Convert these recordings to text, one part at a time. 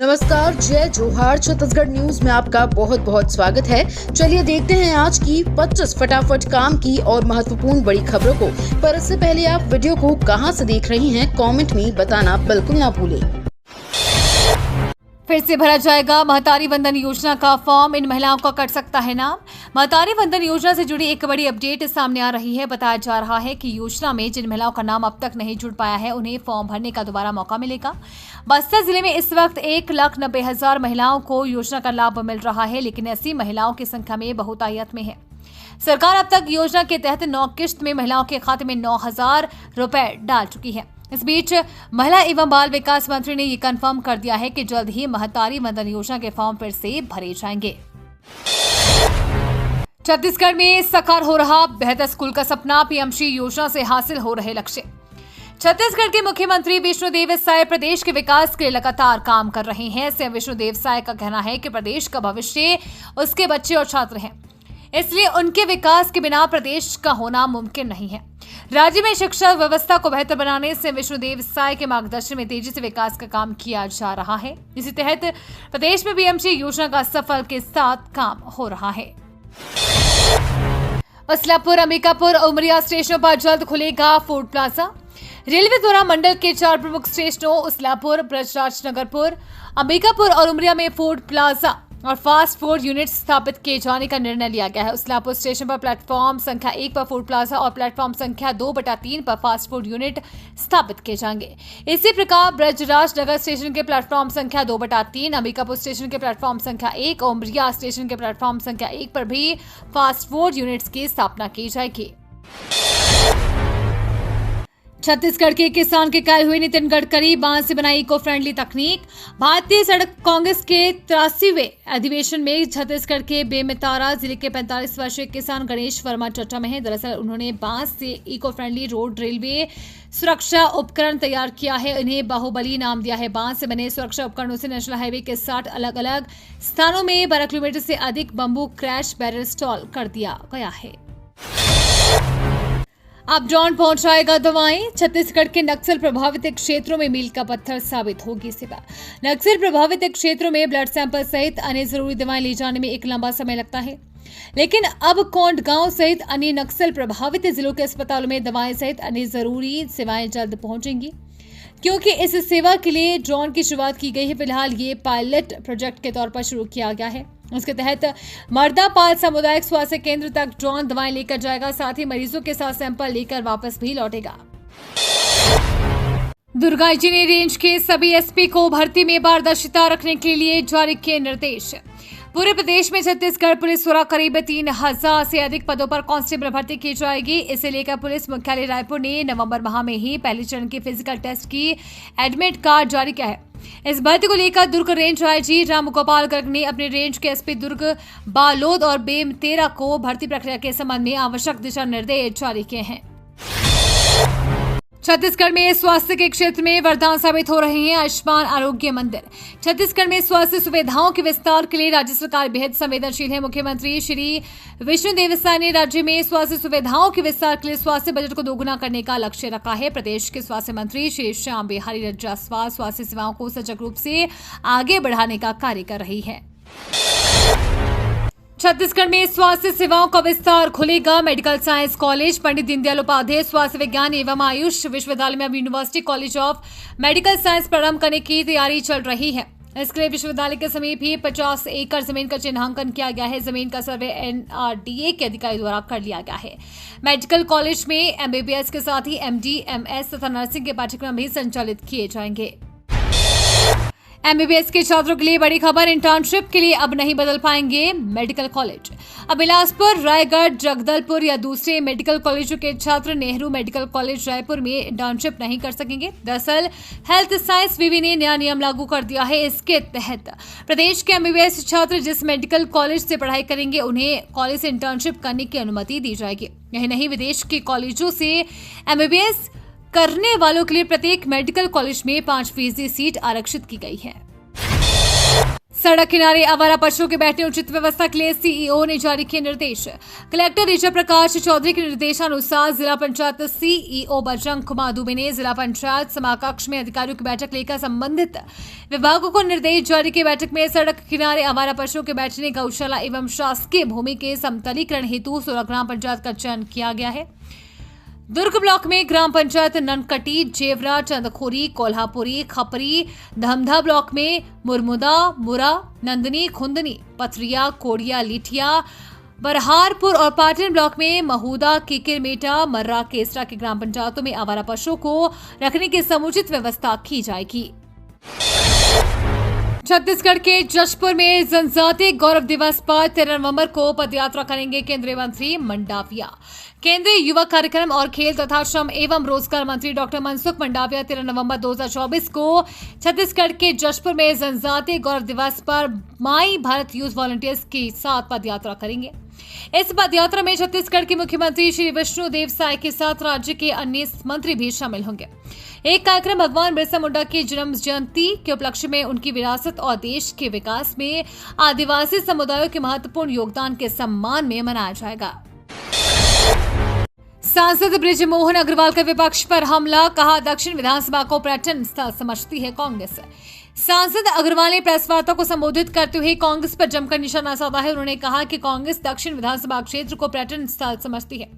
नमस्कार, जय जोहार। छत्तीसगढ़ न्यूज में आपका बहुत बहुत स्वागत है। चलिए देखते हैं आज की 25 फटाफट काम की और महत्वपूर्ण बड़ी खबरों को। पर इससे पहले आप वीडियो को कहां से देख रही हैं, कमेंट में बताना बिल्कुल ना भूलें। फिर से भरा जाएगा महतारी वंदन योजना का फॉर्म, इन महिलाओं का कट सकता है नाम। महतारी वंदन योजना से जुड़ी एक बड़ी अपडेट सामने आ रही है। बताया जा रहा है कि योजना में जिन महिलाओं का नाम अब तक नहीं जुड़ पाया है, उन्हें फॉर्म भरने का दोबारा मौका मिलेगा। बस्तर जिले में इस वक्त 1,90,000 महिलाओं को योजना का लाभ मिल रहा है, लेकिन ऐसी महिलाओं की संख्या में बहुतायत में है। सरकार अब तक योजना के तहत 9 किश्त में महिलाओं के खाते में 9,000 रुपए डाल चुकी है। इस बीच महिला एवं बाल विकास मंत्री ने ये कंफर्म कर दिया है कि जल्द ही महतारी वंदन योजना के फॉर्म फिर से भरे जाएंगे। छत्तीसगढ़ में साकार हो रहा बेहतर स्कूल का सपना, पीएमश्री योजना से हासिल हो रहे लक्ष्य। छत्तीसगढ़ के मुख्यमंत्री विष्णुदेव साय प्रदेश के विकास के लिए लगातार काम कर रहे हैं। सीएम विष्णुदेव साय का कहना है कि प्रदेश का भविष्य उसके बच्चे और छात्र हैं, इसलिए उनके विकास के बिना प्रदेश का होना मुमकिन नहीं है। राज्य में शिक्षा व्यवस्था को बेहतर बनाने से विष्णुदेव साय के मार्गदर्शन में तेजी से विकास का काम किया जा रहा है। इसी तहत प्रदेश में पीएमश्री योजना का सफल के साथ काम हो रहा है। असलापुर, अंबिकापुर, उमरिया स्टेशनों पर जल्द खुलेगा फूड प्लाजा। रेलवे द्वारा मंडल के 4 प्रमुख स्टेशनों उसलापुर, ब्रजराजनगरपुर, अंबिकापुर और उमरिया में फूड प्लाजा और फास्ट फूड यूनिट स्थापित किए जाने का निर्णय लिया गया है। उसलापुर स्टेशन पर प्लेटफॉर्म संख्या 1 पर फूड प्लाजा और प्लेटफॉर्म संख्या 2/3 पर फास्ट फूड यूनिट स्थापित किए जाएंगे। इसी प्रकार ब्रजराजनगर स्टेशन के प्लेटफॉर्म संख्या 2/3, अंबिकापुर स्टेशन के प्लेटफॉर्म संख्या 1, उमरिया स्टेशन के प्लेटफॉर्म संख्या 1 पर भी फास्ट फूड यूनिट्स की स्थापना की जाएगी। छत्तीसगढ़ के किसान के कहे हुए नितिन गडकरी, बांस से बनाई इको फ्रेंडली तकनीक। भारतीय सड़क कांग्रेस के 83वें अधिवेशन में छत्तीसगढ़ के बेमेतरा जिले के 45 वर्षीय किसान गणेश वर्मा चर्चा में है। दरअसल उन्होंने बांस से इको फ्रेंडली रोड, रेलवे सुरक्षा उपकरण तैयार किया है। इन्हें बाहुबली नाम दिया है। बांस से बने सुरक्षा उपकरणों से नेशनल हाईवे के 60 अलग अलग स्थानों में 12 किलोमीटर से अधिक बंबू क्रैश बैरियर इंस्टॉल कर दिया गया है। अब ड्रोन पहुंचाएगा दवाएं। छत्तीसगढ़ के नक्सल प्रभावित क्षेत्रों में मील का पत्थर साबित होगी सेवा। नक्सल प्रभावित क्षेत्रों में ब्लड सैंपल सहित अन्य जरूरी दवाएं ले जाने में एक लंबा समय लगता है, लेकिन अब कोंडगांव सहित अन्य नक्सल प्रभावित जिलों के अस्पतालों में दवाएं सहित अन्य जरूरी सेवाएं जल्द पहुंचेंगी, क्योंकि इस सेवा के लिए ड्रोन की शुरुआत की गई है। फिलहाल ये पायलट प्रोजेक्ट के तौर पर शुरू किया गया है। उसके तहत मर्दापाल सामुदायिक स्वास्थ्य केंद्र तक ड्रोन दवाएं लेकर जाएगा, साथ ही मरीजों के साथ सैंपल लेकर वापस भी लौटेगा। दुर्गावती रेंज के सभी एसपी को भर्ती में पारदर्शिता रखने के लिए जारी किए निर्देश। पूरे प्रदेश में छत्तीसगढ़ पुलिस द्वारा करीब 3,000 से अधिक पदों पर कांस्टेबल भर्ती की जाएगी। इसे लेकर पुलिस मुख्यालय रायपुर ने नवंबर माह में ही पहले चरण की फिजिकल टेस्ट की एडमिट कार्ड जारी किया है। इस भर्ती को लेकर दुर्ग रेंज आईजी रामगोपाल गर्ग ने अपने रेंज के एसपी दुर्ग, बालोद और बेमेतरा को भर्ती प्रक्रिया के संबंध में आवश्यक दिशा निर्देश जारी किए हैं। छत्तीसगढ़ में स्वास्थ्य के क्षेत्र में वरदान साबित हो रहे हैं आयुष्मान आरोग्य मंदिर। छत्तीसगढ़ में स्वास्थ्य सुविधाओं के विस्तार के लिए राज्य सरकार बेहद संवेदनशील है। मुख्यमंत्री श्री विष्णुदेव साय ने राज्य में स्वास्थ्य सुविधाओं के विस्तार के लिए स्वास्थ्य बजट को दोगुना करने का लक्ष्य रखा है। प्रदेश के स्वास्थ्य मंत्री श्री श्याम बिहारी जायसवाल स्वास्थ्य सेवाओं को सजग रूप से आगे बढ़ाने का कार्य कर रही है। छत्तीसगढ़ में स्वास्थ्य सेवाओं का विस्तार, खुलेगा medical science college. Pandit Deendayal Upadhyay स्वास्थ्य विज्ञान एवं आयुष विश्वविद्यालय में अब university college of medical science प्रारंभ करने की तैयारी चल रही है। इसके लिए विश्वविद्यालय के समीप ही 50 एकड़ जमीन का चिन्हांकन किया गया है। जमीन का सर्वे NRDA के अधिकारी द्वारा कर लिया गया है। मेडिकल कॉलेज में MBBS के साथ ही MD, MS तथा नर्सिंग के पाठ्यक्रम भी संचालित किए जाएंगे। MBBS के छात्रों के लिए बड़ी खबर, इंटर्नशिप के लिए अब नहीं बदल पाएंगे मेडिकल कॉलेज। अब बिलासपुर, रायगढ़, जगदलपुर या दूसरे मेडिकल कॉलेजों के छात्र नेहरू मेडिकल कॉलेज रायपुर में इंटर्नशिप नहीं कर सकेंगे। दरअसल हेल्थ साइंस विवि ने नया नियम लागू कर दिया है। इसके तहत प्रदेश के MBBS छात्र जिस मेडिकल कॉलेज से पढ़ाई करेंगे, उन्हें कॉलेज से इंटर्नशिप करने की अनुमति दी जाएगी। यही नहीं, विदेश के कॉलेजों से MBBS करने वालों के लिए प्रत्येक मेडिकल कॉलेज में 5% सीट आरक्षित की गई है। सड़क किनारे आवारा पशुओं के बैठने उचित व्यवस्था के लिए सीईओ ने जारी किए निर्देश। कलेक्टर ऋचा प्रकाश चौधरी के निर्देशानुसार जिला पंचायत सीईओ बजरंग कुमार दुबे ने जिला पंचायत सभाकक्ष में अधिकारियों की बैठक लेकर संबंधित विभागों को निर्देश जारी किए। बैठक में सड़क किनारे आवारा पशुओं के बैठने, गौशाला एवं शासकीय भूमि के समतलीकरण हेतु 16 ग्राम पंचायत का चयन किया गया है। दुर्ग ब्लॉक में ग्राम पंचायत ननकटी, जेवरा, चंदखोरी, कोल्हापुरी, खपरी, धमधा ब्लॉक में मुरमुदा, मुरा, नंदनी, खुंदनी, पथरिया, कोड़िया, लिठिया, बरहारपुर और पाटन ब्लॉक में महुदा, किकिरमेटा, मर्रा, केसरा की ग्राम पंचायतों में आवारा पशुओं को रखने की समुचित व्यवस्था की जाएगी। छत्तीसगढ़ के जशपुर में जनजातीय गौरव दिवस पर 13 नवंबर को पदयात्रा करेंगे केंद्रीय मंत्री मंडाविया। केंद्रीय युवा कार्यक्रम और खेल तथा श्रम एवं रोजगार मंत्री डॉक्टर मनसुख मंडाविया 13 नवंबर 2024 को छत्तीसगढ़ के जशपुर में जनजातीय गौरव दिवस पर माई भारत यूथ वॉलंटियर्स के साथ पदयात्रा करेंगे। इस पदयात्रा में छत्तीसगढ़ के मुख्यमंत्री श्री विष्णुदेव साय के साथ राज्य के अन्य मंत्री भी शामिल होंगे। एक कार्यक्रम भगवान बिरसा मुंडा की जन्म जयंती के उपलक्ष्य में उनकी विरासत और देश के विकास में आदिवासी समुदायों के महत्वपूर्ण योगदान के सम्मान में मनाया जाएगा। सांसद बृजमोहन अग्रवाल का विपक्ष पर हमला, कहा दक्षिण विधानसभा को पर्यटन स्थल समझती है कांग्रेस। सांसद अग्रवाल ने प्रेस वार्ता को संबोधित करते हुए कांग्रेस पर जमकर निशाना साधा है। उन्होंने कहा कि कांग्रेस दक्षिण विधानसभा क्षेत्र को पर्यटन स्थल समझती है।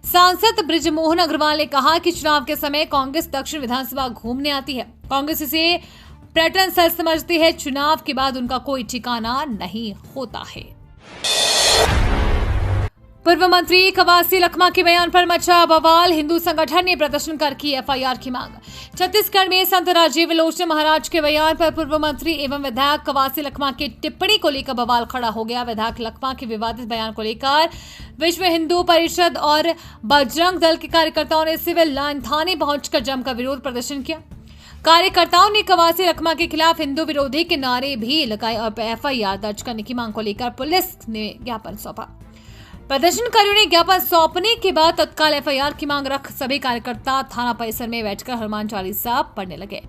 सांसद बृजमोहन अग्रवाल ने कहा कि चुनाव के समय कांग्रेस दक्षिण विधानसभा घूमने आती है। कांग्रेस इसे पर्यटन स्थल समझती है। चुनाव के बाद उनका कोई ठिकाना नहीं होता है। पूर्व मंत्री कवासी लखमा के बयान पर मचा बवाल, हिंदू संगठन ने प्रदर्शन कर की एफआईआर की मांग। छत्तीसगढ़ में संत राजीव लोचन महाराज के बयान पर पूर्व मंत्री एवं विधायक कवासी लखमा की टिप्पणी को लेकर बवाल खड़ा हो गया। विधायक लखमा के विवादित बयान को लेकर विश्व हिंदू परिषद और बजरंग दल के कार्यकर्ताओं ने सिविल लाइन थाने पहुंचकर जमकर विरोध प्रदर्शन किया। कार्यकर्ताओं ने कवासी लखमा के खिलाफ हिंदू विरोधी के नारे भी लगाए और एफआईआर दर्ज करने की मांग को लेकर पुलिस ने ज्ञापन सौंपा। प्रदर्शनकारियों ने ज्ञापन सौंपने के बाद तत्काल एफआईआर की मांग रख सभी कार्यकर्ता थाना परिसर में बैठकर हनुमान चालीसा पढ़ने लगे।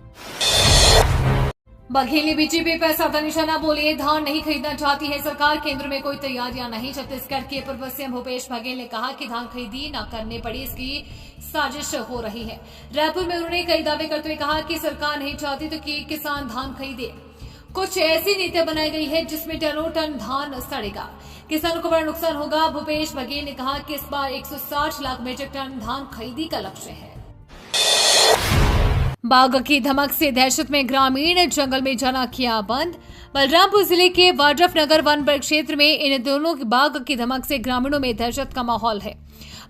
बघेल ने बीजेपी पर साधा निशाना, बोले धान नहीं खरीदना चाहती है सरकार, केंद्र में कोई तैयारियां नहीं। छत्तीसगढ़ के पूर्व सीएम भूपेश बघेल ने कहा कि धान खरीदी न करने पड़ी, इसकी साजिश हो रही है। रायपुर में उन्होंने कई दावे करते हुए कहा कि सरकार नहीं चाहती तो कि किसान धान खरीदे। कुछ ऐसी नीतियां बनाई गई है जिसमें टनों टन धान सड़ेगा, किसानों को बड़ा नुकसान होगा। भूपेश बघेल ने कहा कि इस बार 160 लाख मीट्रिक टन धान खरीदी का लक्ष्य है। बाघ की धमक से दहशत में ग्रामीण, जंगल में जाना किया बंद। बलरामपुर जिले के वाड्रफनगर वन क्षेत्र में इन दोनों बाघ की धमक से ग्रामीणों में दहशत का माहौल है।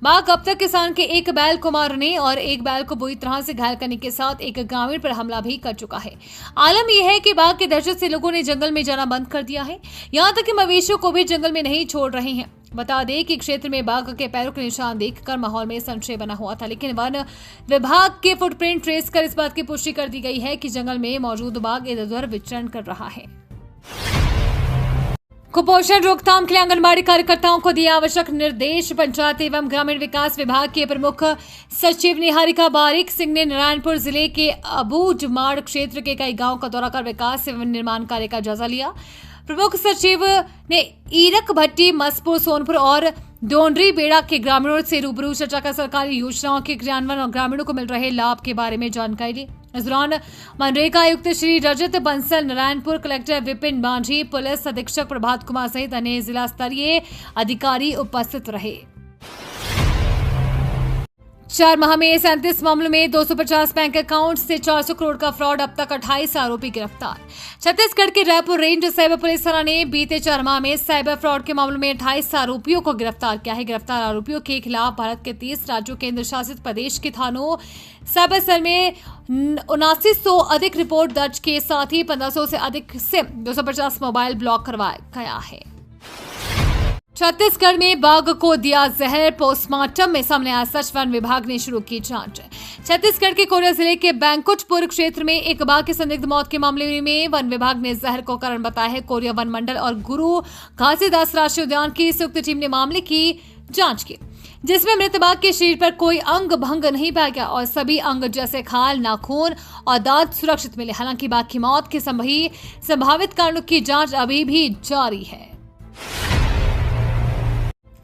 बाघ अब तक किसान के एक बैल को मारने और एक बैल को बुरी तरह से घायल करने के साथ एक ग्रामीण पर हमला भी कर चुका है। आलम यह है कि बाघ की दहशत से लोगों ने जंगल में जाना बंद कर दिया है, यहाँ तक कि मवेशियों को भी जंगल में नहीं छोड़ रहे हैं। बता दें कि क्षेत्र में बाघ के पैरों के निशान देखकर माहौल में संशय बना हुआ था, लेकिन वन विभाग के फुटप्रिंट ट्रेस कर इस बात की पुष्टि कर दी गई है कि जंगल में मौजूद बाघ इधर उधर विचरण कर रहा है। कुपोषण रोकथाम के लिए आंगनबाड़ी कार्यकर्ताओं को दिए आवश्यक निर्देश। पंचायत एवं ग्रामीण विकास विभाग के प्रमुख सचिव निहारिका बारिक सिंह ने नारायणपुर जिले के अबूझमाड़ क्षेत्र के कई गांवों का दौरा कर विकास एवं निर्माण कार्य का जायजा लिया। प्रमुख सचिव ने ईरक भट्टी, मसपुर, सोनपुर और डोंडरी बेड़ा के ग्रामीणों से रूबरू चर्चा कर सरकारी योजनाओं के क्रियान्वयन और ग्रामीणों को मिल रहे लाभ के बारे में जानकारी ली। इस दौरान मनरेगा आयुक्त श्री रजत बंसल, नारायणपुर कलेक्टर विपिन मांझी, पुलिस अधीक्षक प्रभात कुमार सहित अन्य जिला स्तरीय अधिकारी उपस्थित रहे। 4 माह में 37 मामलों में 250 बैंक अकाउंट से 400 करोड़ का फ्रॉड, अब तक 28 आरोपी गिरफ्तार। छत्तीसगढ़ के रायपुर रेंज साइबर पुलिस थाना ने बीते 4 माह में साइबर फ्रॉड के मामलों में 28 आरोपियों को गिरफ्तार किया है। गिरफ्तार आरोपियों के खिलाफ भारत के 30 राज्यों केंद्र शासित प्रदेश के थानों साइबर सेल में 7900 अधिक रिपोर्ट दर्ज के साथ ही 1500 से अधिक सिम, 250 मोबाइल ब्लॉक करवाया गया है। छत्तीसगढ़ में बाघ को दिया जहर, पोस्टमार्टम में सामने आया सच, वन विभाग ने शुरू की जांच। छत्तीसगढ़ के कोरिया जिले के बैंकुटपुर क्षेत्र में एक बाघ की संदिग्ध मौत के मामले में वन विभाग ने जहर को कारण बताया है। कोरिया वन मंडल और गुरु घासीदास राष्ट्रीय उद्यान की संयुक्त टीम ने मामले की जांच की। जिसमें मृत बाघ के शरीर पर कोई अंग भंग नहीं पाया गया और सभी अंग जैसे खाल, नाखून और दांत सुरक्षित मिले। हालांकि बाघ की मौत के संभावित कारणों की जांच अभी भी जारी है।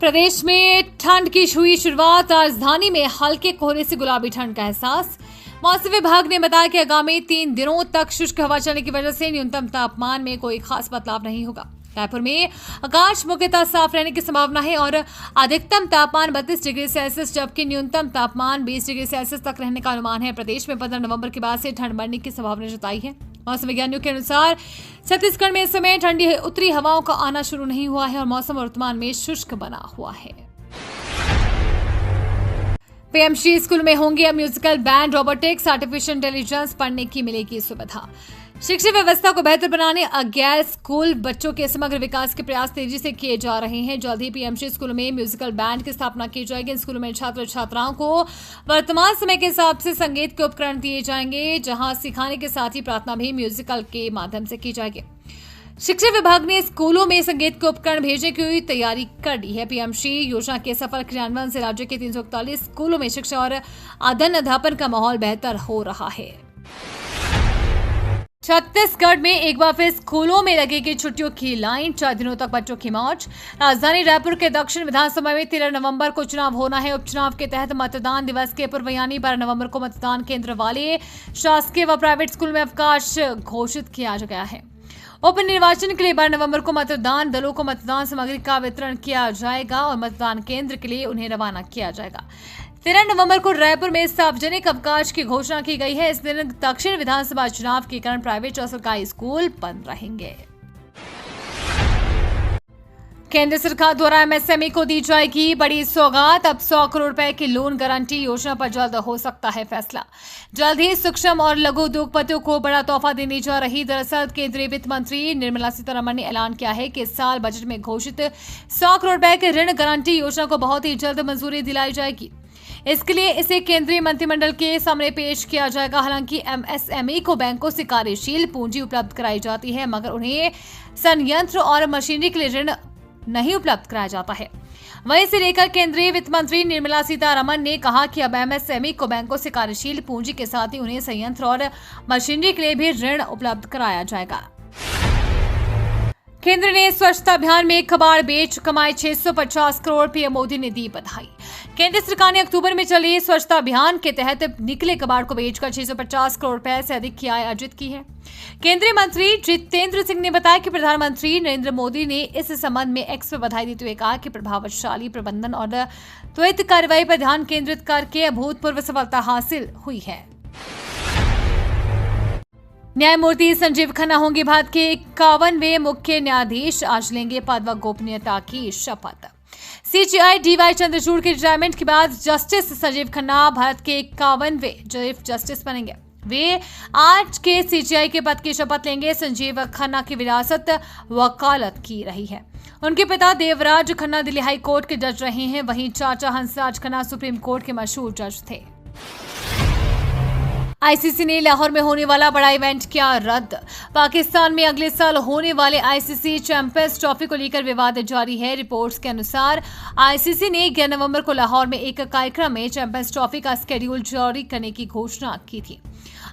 प्रदेश में ठंड की हुई शुरुआत, राजधानी में हल्के कोहरे से गुलाबी ठंड का एहसास। मौसम विभाग ने बताया कि आगामी 3 दिनों तक शुष्क हवा चलने की वजह से न्यूनतम तापमान में कोई खास बदलाव नहीं होगा। रायपुर में आकाश मुख्यतः साफ रहने की संभावना है और अधिकतम तापमान 32 डिग्री सेल्सियस जबकि न्यूनतम तापमान 20 डिग्री सेल्सियस तक रहने का अनुमान है। प्रदेश में 15 नवंबर के बाद से ठंड बढ़ने की संभावना जताई है। मौसम विज्ञानियों के अनुसार छत्तीसगढ़ में इस समय ठंडी उत्तरी हवाओं का आना शुरू नहीं हुआ है और मौसम वर्तमान में शुष्क बना हुआ है। पीएमसी स्कूल में होंगे अब musical band, robotics, artificial intelligence पढ़ने की मिलेगी सुविधा। शिक्षा व्यवस्था को बेहतर बनाने गैर स्कूल बच्चों के समग्र विकास के प्रयास तेजी से किए जा रहे हैं। जल्द ही पीएमसी स्कूलों में म्यूजिकल बैंड की स्थापना की जाएगी। इन स्कूलों में छात्र छात्राओं को वर्तमान समय के हिसाब से संगीत के उपकरण दिए जाएंगे, जहां सिखाने के साथ ही प्रार्थना भी म्यूजिकल के माध्यम से की जाएगी। शिक्षा विभाग ने स्कूलों में संगीत के उपकरण भेजने की तैयारी कर ली है। पीएमसी योजना के सफल क्रियान्वयन से राज्य के 341 स्कूलों में शिक्षा और अध्ययन अध्यापन का माहौल बेहतर हो रहा है। छत्तीसगढ़ में एक बार फिर स्कूलों में लगेगी छुट्टियों की लाइन, 4 दिनों तक बच्चों की मौज। राजधानी रायपुर के दक्षिण विधानसभा में 13 नवंबर को चुनाव होना है। उपचुनाव के तहत मतदान दिवस के पूर्व यानी 12 नवंबर को मतदान केंद्र वाले शासकीय व प्राइवेट स्कूल में अवकाश घोषित किया गया है। उप निर्वाचन के लिए 12 नवंबर को मतदान दलों को मतदान सामग्री का वितरण किया जाएगा और मतदान केंद्र के लिए उन्हें रवाना किया जाएगा। 13 नवंबर को रायपुर में सार्वजनिक अवकाश की घोषणा की गई है। इस दिन दक्षिण विधानसभा चुनाव के कारण प्राइवेट और सरकारी स्कूल बंद रहेंगे। केंद्र सरकार द्वारा एमएसएमई को दी जाएगी बड़ी सौगात। अब 100 करोड़ रुपए की लोन गारंटी योजना पर जल्द हो सकता है फैसला। जल्द ही सूक्ष्म और लघु उद्योगपतियों को बड़ा तोहफा देने जा रही। दरअसल केंद्रीय वित्त मंत्री निर्मला सीतारमण ने ऐलान किया है कि इस साल बजट में घोषित 100 करोड़ रुपए की ऋण गारंटी योजना को बहुत ही जल्द मंजूरी दिलाई जाएगी। इसके लिए इसे केंद्रीय मंत्रिमंडल के सामने पेश किया जाएगा। हालांकि एमएसएमई को बैंकों से कार्यशील पूंजी उपलब्ध कराई जाती है, मगर उन्हें संयंत्र और मशीनरी के लिए ऋण नहीं उपलब्ध कराया जाता है। वहीं इसे लेकर केंद्रीय वित्त मंत्री निर्मला सीतारमण ने कहा कि अब एमएसएमई को बैंकों से कार्यशील पूंजी के साथ ही उन्हें संयंत्र और मशीनरी के लिए भी ऋण उपलब्ध कराया जाएगा। केंद्र ने स्वच्छता अभियान में कबाड़ बेच कमाए 650 करोड़, पीएम मोदी ने दी बधाई। केंद्र सरकार ने अक्टूबर में चले स्वच्छता अभियान के तहत निकले कबाड़ को बेचकर 650 करोड़ रुपए से अधिक की आय अर्जित की है। केंद्रीय मंत्री जितेंद्र सिंह ने बताया कि प्रधानमंत्री नरेंद्र मोदी ने इस संबंध में एक्स पर बधाई देते हुए कहा कि प्रभावशाली प्रबंधन और त्वरित कार्रवाई पर ध्यान केंद्रित करके अभूतपूर्व सफलता हासिल हुई है। न्यायमूर्ति संजीव खन्ना होंगे भारत के 51वें मुख्य न्यायाधीश। आज लेंगे पद व गोपनीयता की शपथ। सीजेआई डीवाई चंद्रचूड़ के रिटायरमेंट के बाद जस्टिस संजीव खन्ना भारत के 51वें चीफ जस्टिस बनेंगे। वे आज के सीजेआई के पद की शपथ लेंगे। संजीव खन्ना की विरासत वकालत की रही है। उनके पिता देवराज खन्ना दिल्ली हाई कोर्ट के जज रहे हैं, वहीं चाचा हंसराज खन्ना सुप्रीम कोर्ट के मशहूर जज थे। आईसीसी ने लाहौर में होने वाला बड़ा इवेंट किया रद्द। पाकिस्तान में अगले साल होने वाले आईसीसी चैंपियंस ट्रॉफी को लेकर विवाद जारी है। रिपोर्ट्स के अनुसार आईसीसी ने 11 नवंबर को लाहौर में एक कार्यक्रम में चैंपियंस ट्रॉफी का शेड्यूल जारी करने की घोषणा की थी।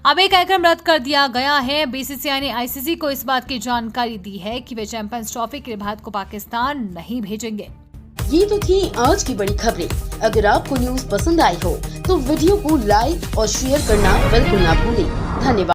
अब एक कार्यक्रम रद्द कर दिया गया है। बीसीसीआई ने आईसीसी को इस बात की जानकारी दी है कि वे चैंपियंस ट्रॉफी के लिए भारत को पाकिस्तान नहीं भेजेंगे। ये तो थी आज की बड़ी खबरें। अगर आपको न्यूज पसंद आई हो तो वीडियो को लाइक और शेयर करना बिल्कुल ना भूलें। धन्यवाद।